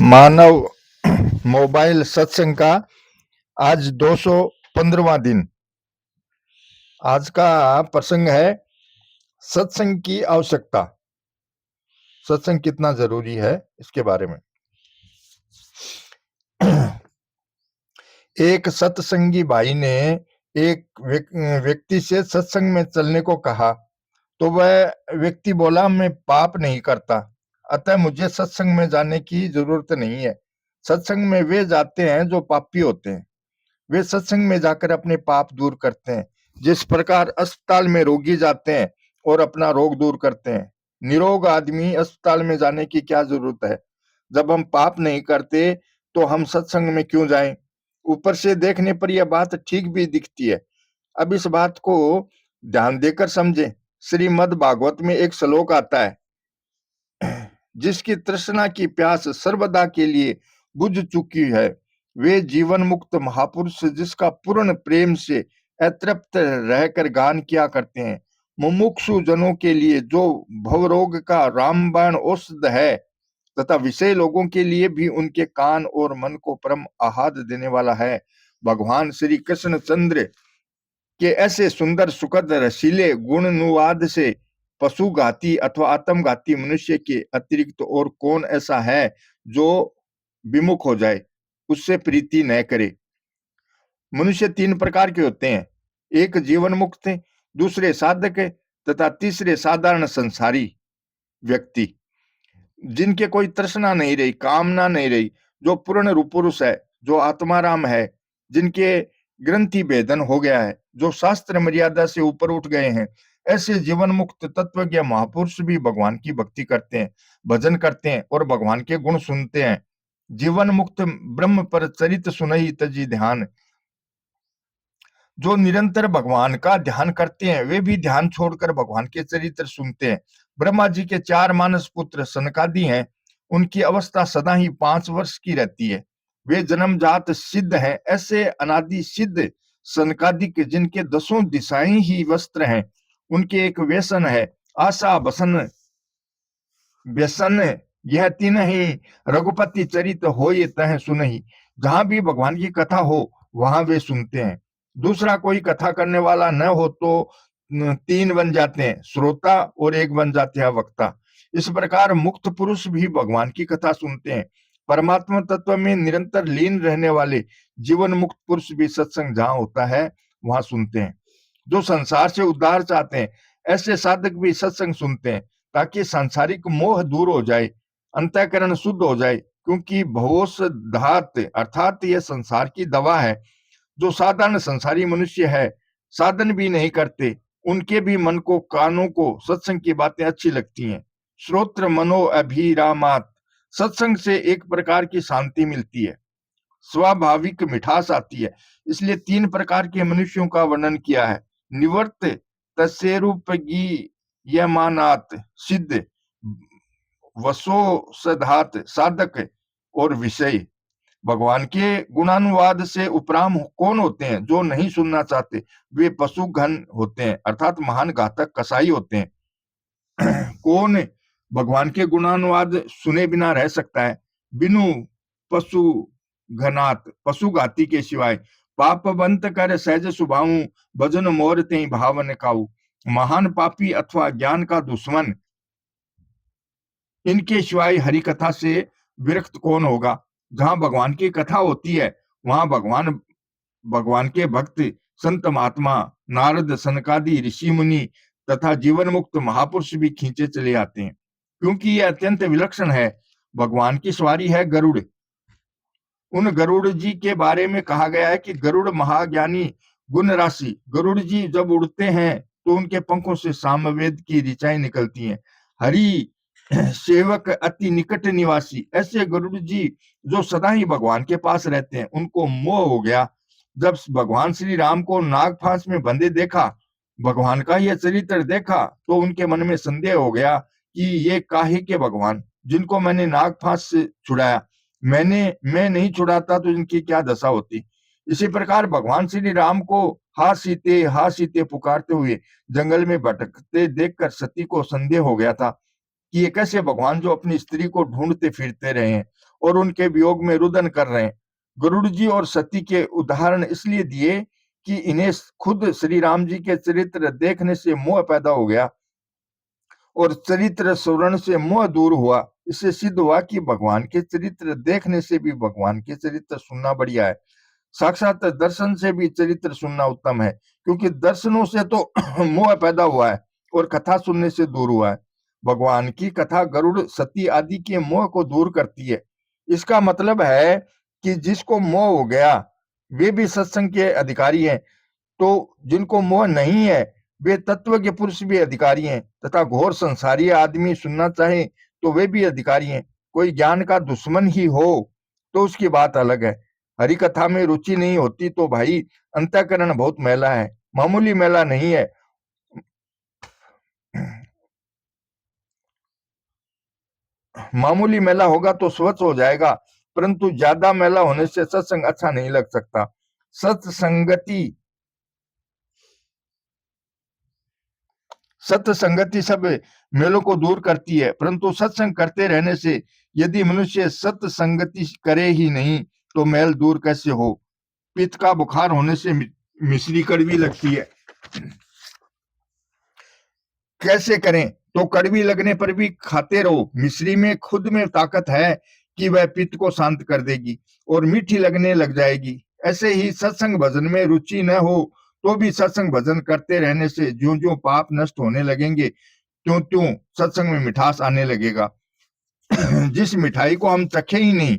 मानव mobile सत्संग का आज 215वां दिन। आज का प्रसंग है सत्संग की आवश्यकता। सत्संग कितना जरूरी है इसके बारे में। एक सत्संगी भाई ने एक व्यक्ति से सत्संग में चलने को कहा, तो वह व्यक्ति बोला, मैं पाप नहीं करता, अतः मुझे सत्संग में जाने की जरूरत नहीं है। सत्संग में वे जाते हैं जो पापी होते हैं। वे सत्संग में जाकर अपने पाप दूर करते हैं, जिस प्रकार अस्पताल में रोगी जाते हैं और अपना रोग दूर करते हैं। निरोग आदमी अस्पताल में जाने की क्या जरूरत है? जब हम पाप नहीं करते तो हम सत्संग में क्यों जाएं? ऊपर से देखने पर यह बात ठीक भी दिखती है। अब इस बात को ध्यान देकर समझें। श्रीमद् भागवत में एक श्लोक आता है, जिसकी तृष्णा की प्यास सर्वदा के लिए बुझ चुकी है, वे जीवन मुक्त महापुरुष जिसका पूर्ण प्रेम से अतृप्त रहकर गान किया करते हैं। मुमुक्षु जनों के लिए जो भवरोग का रामबाण औषध है, तथा विषय लोगों के लिए भी उनके कान और मन को परम आह्लाद देने वाला है। भगवान श्री कृष्ण चंद्र के ऐसे सुंदर सुखद रसीले गुणानुवाद से पशुघाती अथवा आत्मघाती मनुष्य के अतिरिक्त और कौन ऐसा है जो विमुख हो जाए, उससे प्रीति न करे। मनुष्य तीन प्रकार के होते हैं, एक जीवन मुक्त, दूसरे साधक तथा तीसरे साधारण संसारी व्यक्ति, जिनके कोई तृष्णा नहीं रही, कामना नहीं रही, जो पूर्ण रूप पुरुष है, जो आत्माराम है, जिनके ग्रंथि भेदन हो गया है, जो शास्त्र मर्यादा से ऊपर उठ गए हैं। ऐसे जीवन मुक्त तत्वज्ञ महापुरुष भी भगवान की भक्ति करते हैं, भजन करते हैं और भगवान के गुण सुनते हैं। जीवन मुक्त ब्रह्म पर चरित सुनहि तजी ध्यान, जो निरंतर भगवान का ध्यान करते हैं, वे भी ध्यान छोड़कर भगवान के चरित्र सुनते हैं। ब्रह्मा जी के 4 मानस पुत्र सनकादि हैं। उनकी अवस्था सदा ही 5 वर्ष की रहती है। वे जन्मजात सिद्ध हैं। ऐसे अनादि सिद्ध सनकादिक, जिनके 10 दिशाएं ही वस्त्र हैं, उनके एक व्यसन है, आशा बसन व्यसन, यह तीन ही रघुपति चरित होय तह सुनहि। जहां भी भगवान की कथा हो वहां वे सुनते हैं। दूसरा कोई कथा करने वाला न हो तो 3 बन जाते हैं, श्रोता, और 1 बन जाते हैं वक्ता। इस प्रकार मुक्त पुरुष भी भगवान की कथा सुनते हैं। परमात्मा तत्व में निरंतर लीन रहने वाले जीवन मुक्त पुरुष भी सत्संग जहां होता है वहां सुनते हैं। जो संसार से उद्धार चाहते हैं, ऐसे साधक भी सत्संग सुनते हैं, ताकि सांसारिक मोह दूर हो जाए, अंतःकरण शुद्ध हो जाए। क्योंकि भवोस धात अर्थात यह संसार की दवा है। जो साधारण संसारी मनुष्य है, साधन भी नहीं करते, उनके भी मन को, कानों को सत्संग की बातें अच्छी लगती हैं। श्रोत्र मनो अभिरामात, सत्संग से एक प्रकार की शांति मिलती है, स्वाभाविक मिठास आती है। इसलिए 3 प्रकार के मनुष्यों का वर्णन किया है, निवर्त तस्यरूपगी यमानात सिद्ध, वसो सधात साधक, और विषय। भगवान के गुणानुवाद से उपराम कौन होते हैं? जो नहीं सुनना चाहते, वे पशु घन होते हैं, अर्थात महान घातक कसाई होते हैं। कौन भगवान के गुणानुवाद सुने बिना रह सकता है? बिनु पशु घनात, पशुघाती के सिवाय। पापवंत कर सहज सुभाऊ, भजन मोर ते भावन काऊ। महान पापी अथवा ज्ञान का दुश्मन, इनके सिवाय हरि कथा से विरक्त कौन होगा? जहां भगवान की कथा होती है वहां भगवान भगवान के भक्त, संत महात्मा, नारद, सनकादि ऋषि मुनि तथा जीवन मुक्त महापुरुष भी खींचे चले आते हैं, क्योंकि यह अत्यंत विलक्षण है। भगवान की सवारी है गरुड़। उन गरुड़ जी के बारे में कहा गया है कि गरुड़ महाज्ञानी गुण राशि। गरुड़ जी जब उड़ते हैं तो उनके पंखों से सामवेद की ऋचाएं निकलती हैं। हरि सेवक अति निकट निवासी, ऐसे गरुड़ जी जो सदा ही भगवान के पास रहते हैं, उनको मोह हो गया। जब भगवान श्री राम को नाग फांस में बंधे देखा, भगवान का यह चरित्र देखा, तो उनके मन में संदेह हो गया कि ये काहे के भगवान, जिनको मैंने नाग फांस से छुड़ाया, मैं नहीं छुड़ाता तो इनकी क्या दशा होती। इसी प्रकार भगवान श्री राम को हा सीते पुकारते हुए जंगल में भटकते देखकर सती को संदेह हो गया था। कि ये कैसे भगवान जो अपनी स्त्री को ढूंढते फिरते रहे हैं और उनके वियोग में रुदन कर रहे हैं। गरुड़ जी और सती के उदाहरण इसलिए दिए कि इन्हें खुद श्री राम जी के चरित्र देखने से मोह पैदा हो गया और चरित्र स्वर्ण से मोह दूर हुआ। इससे सिद्ध हुआ कि भगवान के चरित्र देखने से भी भगवान के चरित्र सुनना बढ़िया है। साक्षात दर्शन से भी चरित्र सुनना उत्तम है, क्योंकि दर्शनों से तो मोह पैदा हुआ है और कथा सुनने से दूर हुआ है। भगवान की कथा गरुड़ सती आदि के मोह को दूर करती है। इसका मतलब है कि जिसको मोह हो गया वे भी सत्संग के अधिकारी हैं, तो जिनको मोह नहीं है वे तत्व के पुरुष भी अधिकारी हैं, तथा घोर संसारी आदमी सुनना चाहे तो वे भी अधिकारी हैं। कोई ज्ञान का दुश्मन ही हो तो उसकी बात अलग है। हरि कथा में रुचि नहीं होती तो भाई अंतःकरण बहुत मैला है, मामूली मैला नहीं है। मामूली मैला होगा तो स्वच्छ हो जाएगा, परंतु ज्यादा मैला होने से सत्संग अच्छा नहीं लग सकता। सत्संगति सत्संगति सब मेलों को दूर करती है, परंतु सत्संग करते रहने से यदि मनुष्य सत्संगति करे ही नहीं तो मैल दूर कैसे हो। पित्त का बुखार होने से मिश्री कड़वी लगती है, कैसे करें? तो कड़वी लगने पर भी खाते रहो। मिश्री में खुद में ताकत है कि वह पित्त को शांत कर देगी और मीठी लगने लग जाएगी। ऐसे ही सत्संग भजन में रुचि न हो तो भी सत्संग भजन करते रहने से ज्यों ज्यों पाप नष्ट होने लगेंगे त्यों त्यों सत्संग में मिठास आने लगेगा। जिस मिठाई को हम चखे ही नहीं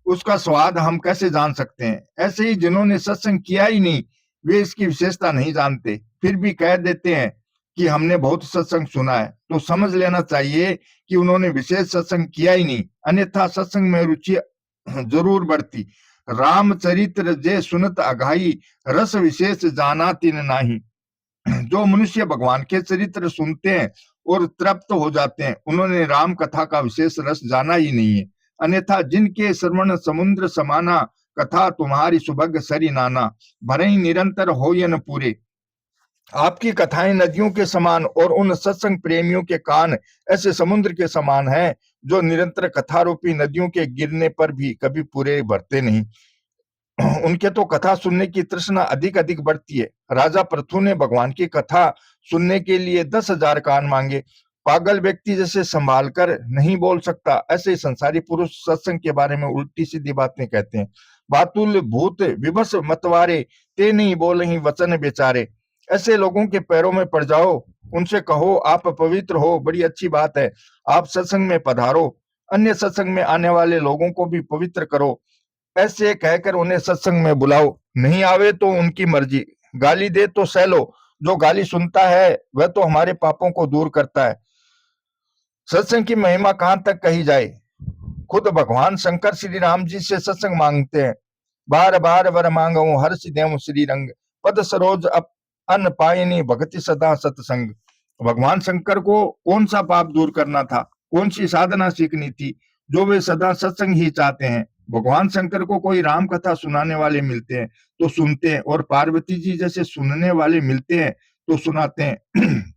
उसका स्वाद हम कैसे जान सकते हैं? ऐसे ही जिन्होंने सत्संग किया ही नहीं वे इसकी विशेषता नहीं जानते, फिर भी कह देते हैं कि हमने बहुत सत्संग सुना है, तो समझ लेना चाहिए कि उन्होंने विशेष सत्संग किया ही नहीं, अन्यथा सत्संग में रुचि जरूर बढ़ती। रामचरित्र जे सुनत अघाई रस विशेष जाना तिन नाही। जो मनुष्य भगवान के चरित्र सुनते हैं और तृप्त हो जाते हैं उन्होंने राम कथा का विशेष रस जाना ही नहीं है। अन्यथा जिनके श्रवण समुद्र समाना कथा तुम्हारी सुभग सरी नाना भरे निरंतर हो न पूरे। आपकी कथाएं नदियों के समान और उन सत्संग प्रेमियों के कान ऐसे समुद्र के समान हैं जो निरंतर कथा रूपी नदियों के गिरने पर भी कभी पूरे भरते नहीं। उनके तो कथा सुनने की तृष्णा अधिक अधिक बढ़ती है। राजा पृथु ने भगवान की कथा सुनने के लिए 10,000 कान मांगे। पागल व्यक्ति जैसे संभाल कर नहीं बोल सकता, ऐसे संसारी पुरुष सत्संग के बारे में उल्टी सीधी बातें कहते हैं। बातुल भूत विवश मतवारे ते नहीं बोले ही वचन बेचारे। ऐसे लोगों के पैरों में पड़ जाओ, उनसे कहो आप पवित्र हो, बड़ी अच्छी बात है, आप सत्संग में पधारो, अन्य सत्संग में आने वाले लोगों को भी पवित्र करो। ऐसे कहकर उन्हें सत्संग में बुलाओ, नहीं आवे तो उनकी मर्जी, गाली दे तो सह लो, जो गाली सुनता है वह तो हमारे पापों को दूर करता है। सत्संग की महिमा कहां तक कही जाए। खुद भगवान शंकर श्री राम जी से सत्संग मांगते हैं। बार बार वर मांगो हर्ष देव श्री रंग पद सरोज अन पायनी भक्ति सदा सत्संग। भगवान शंकर को कौन सा पाप दूर करना था, कौन सी साधना सीखनी थी, जो वे सदा सत्संग ही चाहते हैं। भगवान शंकर को कोई राम कथा सुनाने वाले मिलते हैं तो सुनते हैं, और पार्वती जी जैसे सुनने वाले मिलते हैं तो सुनाते हैं।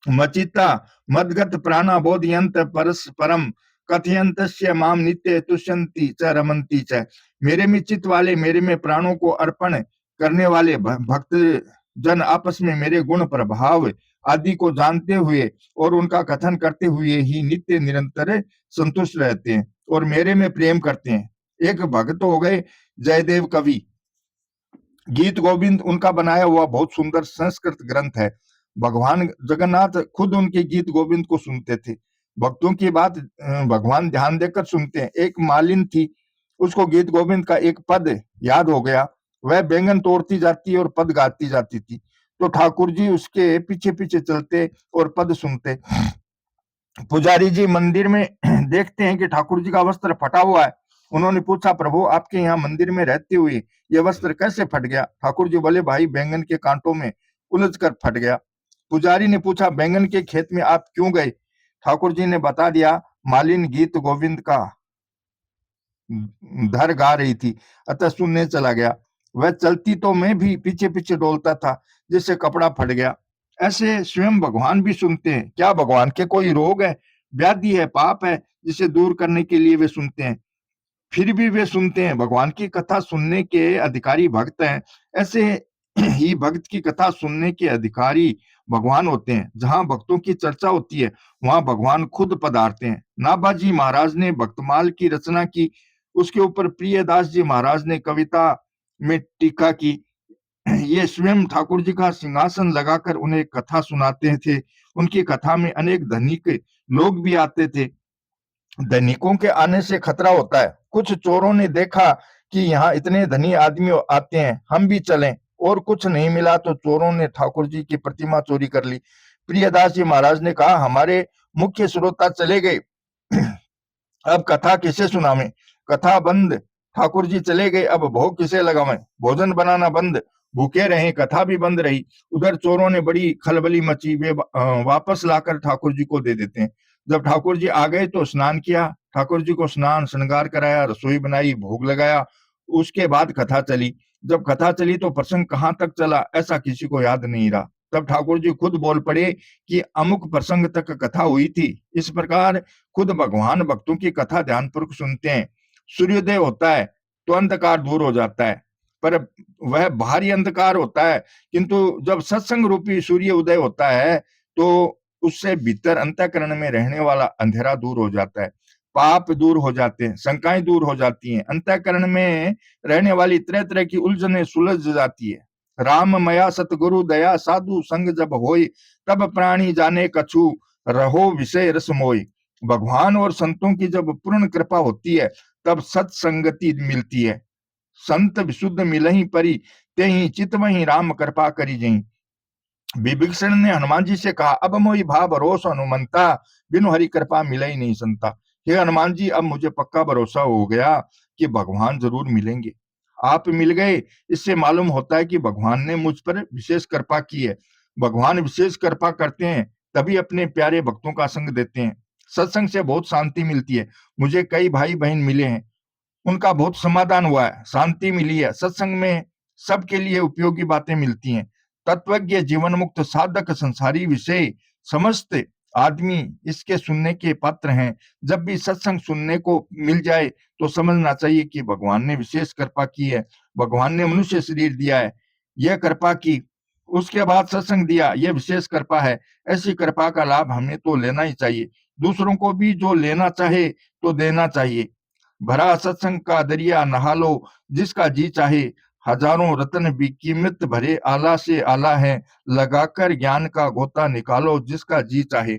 मचिता मदगत प्राणा बोधयंत परस्परम कथयंतस्य माम नित्य तुष्यंती च रमंती च। मेरे में चित्त वाले, मेरे में प्राणों को अर्पण करने वाले भक्त जन आपस में मेरे गुण प्रभाव आदि को जानते हुए और उनका कथन करते हुए ही नित्य निरंतर संतुष्ट रहते हैं और मेरे में प्रेम करते हैं। एक भक्त हो गए जयदेव कवि। गीत गोविंद उनका बनाया हुआ बहुत सुंदर संस्कृत ग्रंथ है। भगवान जगन्नाथ खुद उनके गीत गोविंद को सुनते थे। भक्तों की बात भगवान ध्यान देकर सुनते हैं। एक मालिन थी, उसको गीत गोविंद का एक पद याद हो गया। वह बैंगन तोड़ती जाती और पद गाती जाती थी, तो ठाकुर जी उसके पीछे पीछे चलते और पद सुनते। पुजारी जी मंदिर में देखते हैं कि ठाकुर जी का वस्त्र फटा हुआ है। उन्होंने पूछा, प्रभु आपके यहाँ मंदिर में रहते हुए यह वस्त्र कैसे फट गया? ठाकुर जी बोले, भाई बैंगन के कांटों में उलझ कर फट गया। पुजारी ने पूछा, बैंगन के खेत में आप क्यों गए? ठाकुर जी ने बता दिया, मालिन गीत गोविंद का धर गा रही थी, अतः सुनने चला गया। वह चलती तो मैं भी पीछे पीछे डोलता था, जिससे कपड़ा फट गया। ऐसे स्वयं भगवान भी सुनते हैं। क्या भगवान के कोई रोग है? व्याधि है, पाप है, जिसे दूर करने के लिए वे सुनते हैं। फिर भी वे सुनते हैं। भगवान की कथा सुनने के अधिकारी भक्त हैं। ऐसे ही भक्त की कथा सुनने के अधिकारी भगवान होते हैं। जहां भक्तों की चर्चा होती है, वहां भगवान खुद पधारते हैं। नाभाजी महाराज ने भक्तमाल की रचना की, उसके ऊपर प्रियदास जी महाराज ने कविता में टीका की। ये स्वयं ठाकुर जी का सिंहासन लगाकर उन्हें कथा सुनाते थे। उनकी कथा में अनेक धनिक लोग भी आते थे। धनिकों के आने से खतरा होता है। कुछ चोरों ने देखा कि यहाँ इतने धनी आदमी आते हैं, हम भी चलें, और कुछ नहीं मिला तो चोरों ने ठाकुर जी की प्रतिमा चोरी कर ली। प्रियदास जी महाराज ने कहा, हमारे मुख्य श्रोता चले गए, अब कथा किसे सुनावें? कथा बंद, ठाकुर जी चले गए, अब भोग किसे लगावें? भोजन बनाना बंद, भूखे रहे, कथा भी बंद रही। उधर चोरों ने बड़ी खलबली मची, वे वापस लाकर ठाकुर जी को दे देते हैं। जब ठाकुर जी आ गए तो स्नान किया, ठाकुर जी को स्नान श्रृंगार कराया, रसोई बनाई, भोग लगाया। उसके बाद कथा चली। जब कथा चली तो प्रसंग कहाँ तक चला, ऐसा किसी को याद नहीं रहा। तब ठाकुर जी खुद बोल पड़े कि अमुक प्रसंग तक कथा हुई थी। इस प्रकार खुद भगवान भक्तों की कथा ध्यानपूर्वक सुनते हैं। सूर्योदय होता है तो अंधकार दूर हो जाता है, पर वह बाहरी अंधकार होता है, किंतु जब सत्संग रूपी सूर्य उदय होता है तो उससे भीतर अंतःकरण में रहने वाला अंधेरा दूर हो जाता है, पाप दूर हो जाते हैं, शंकाएं दूर हो जाती हैं, अंतःकरण में रहने वाली तरह तरह की उलझने सुलझ जाती है। राम मया सतगुरु दया साधु संग जब होई, तब प्राणी जाने कछु रहो विषय रस मोई। भगवान और संतों की जब पूर्ण कृपा होती है, तब सत्संगति मिलती है। संत विशुद्ध मिलहि परी, ते ही चित वही राम कृपा करी जही। विभीषण ने हनुमान जी से कहा, अब मोहि भा भरोसा हनुमंता, बिनु हरि कृपा मिले ही नहीं संता। हे हनुमान जी, अब मुझे पक्का भरोसा हो गया कि भगवान जरूर मिलेंगे। आप मिल गए, इससे मालूम होता है कि भगवान ने मुझ पर विशेष कृपा की है। भगवान विशेष कृपा करते हैं तभी अपने प्यारे भक्तों का संग देते हैं। सत्संग से बहुत शांति मिलती है। मुझे कई भाई बहन मिले हैं, उनका बहुत समाधान हुआ है, शांति मिली है। सत्संग में सबके लिए उपयोगी बातें मिलती हैं। तत्वज्ञ, जीवन मुक्त, साधक, संसारी विषय समस्त आदमी इसके सुनने के पात्र हैं। जब भी सत्संग सुनने को मिल जाए तो समझना चाहिए कि भगवान ने विशेष कृपा की है। भगवान ने मनुष्य शरीर दिया है, यह कृपा की, उसके बाद सत्संग दिया, यह विशेष कृपा है। ऐसी कृपा का लाभ हमें तो लेना ही चाहिए। दूसरों को भी जो लेना चाहे तो देना चाहिए। भरा सत्संग का दरिया नहा लो, जिसका जी चाहे। हजारों रत्न भी कीमत भरे आला से आला है, लगाकर ज्ञान का गोता निकालो, जिसका जी चाहे।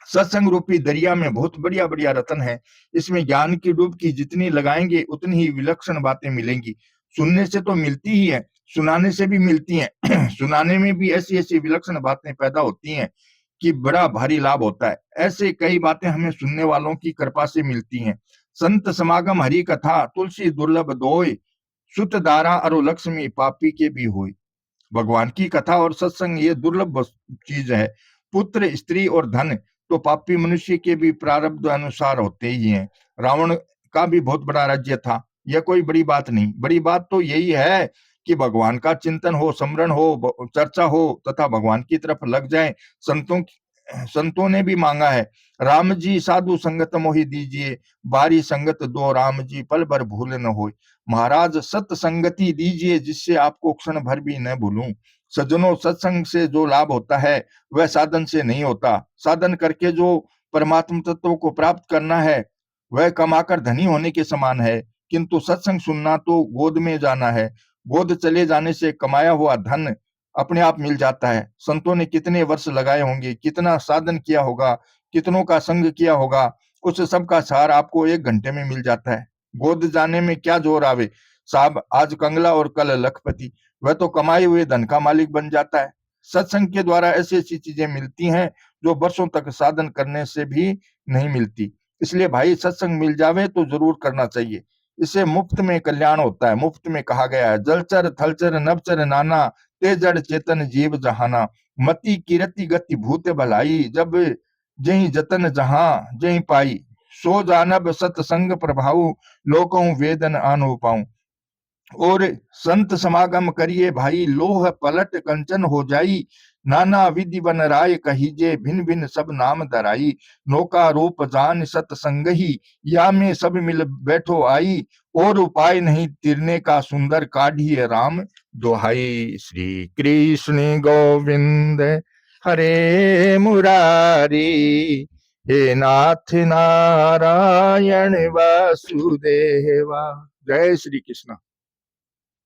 सत्संग रूपी दरिया में बहुत बढ़िया बढ़िया रत्न है। इसमें ज्ञान की डुबकी जितनी लगाएंगे उतनी ही विलक्षण बातें मिलेंगी। सुनने से तो मिलती ही है, सुनाने से भी मिलती हैं। सुनाने में भी ऐसी ऐसी विलक्षण बातें पैदा होती हैं कि बड़ा भारी लाभ होता है। ऐसे कई बातें हमें सुनने वालों की कृपा से मिलती हैं। संत समागम हरि कथा, तुलसी दुर्लभ दोय, सुत दारा अरु लक्ष्मी पापी के भी होय। भगवान की कथा और सत्संग ये दुर्लभ चीज है। पुत्र, स्त्री और धन तो पापी मनुष्य के भी प्रारब्ध अनुसार होते ही हैं। रावण का भी बहुत बड़ा राज्य था, यह कोई बड़ी बात नहीं। बड़ी बात तो यही है कि भगवान का चिंतन हो, स्मरण हो, चर्चा हो तथा भगवान की तरफ लग जाए। संतों ने भी मांगा है, राम जी साधु संगत मोहि दीजिए, बारी संगत दो राम जी, पल भर भूल न होय। महाराज सत संगति दीजिए, जिससे आपको क्षण भर भी न भूलूं। सज्जनों, सत्संग से जो लाभ होता है वह साधन से नहीं होता। साधन करके जो परमात्म तत्व को प्राप्त करना है वह कमाकर धनी होने के समान है, किंतु सत्संग सुनना तो गोद में जाना है। गोद चले जाने से कमाया हुआ धन अपने आप मिल जाता है। संतों ने कितने वर्ष लगाए होंगे, कितना साधन किया होगा, कितनों का संग किया होगा, उस सब का सार आपको 1 घंटे में मिल जाता है। गोद जाने में क्या जोर आवे साहब, आज कंगला और कल लखपति, वह तो कमाए हुए धन का मालिक बन जाता है। सत्संग के द्वारा ऐसी ऐसी चीजें मिलती हैं जो वर्षों तक साधन करने से भी नहीं मिलती। इसलिए भाई, सत्संग मिल जावे तो जरूर करना चाहिए। इससे मुफ्त में कल्याण होता है। मुफ्त में कहा गया है, जलचर थलचर नवचर नाना, ते जड़ चेतन जीव जहाना, मति कीरति गति भूत भलाई, जब जही जतन जहां जही पाई, सो जानब सत्संग प्रभाव, लोकों वेदन आनो पाऊं। और संत समागम करिए भाई, लोह पलट कंचन हो जाई, नाना विधि बन राय कहीजे, भिन्न भिन्न सब नाम धराई। नौका रूप जान सतसंग ही, या में सब मिल बैठो आई। और उपाय नहीं तिरने का, सुंदर काढ़िए राम दोहाई। श्री कृष्ण गोविंद हरे मुरारी, हे नाथ नारायण वासुदेवा। जय श्री कृष्ण।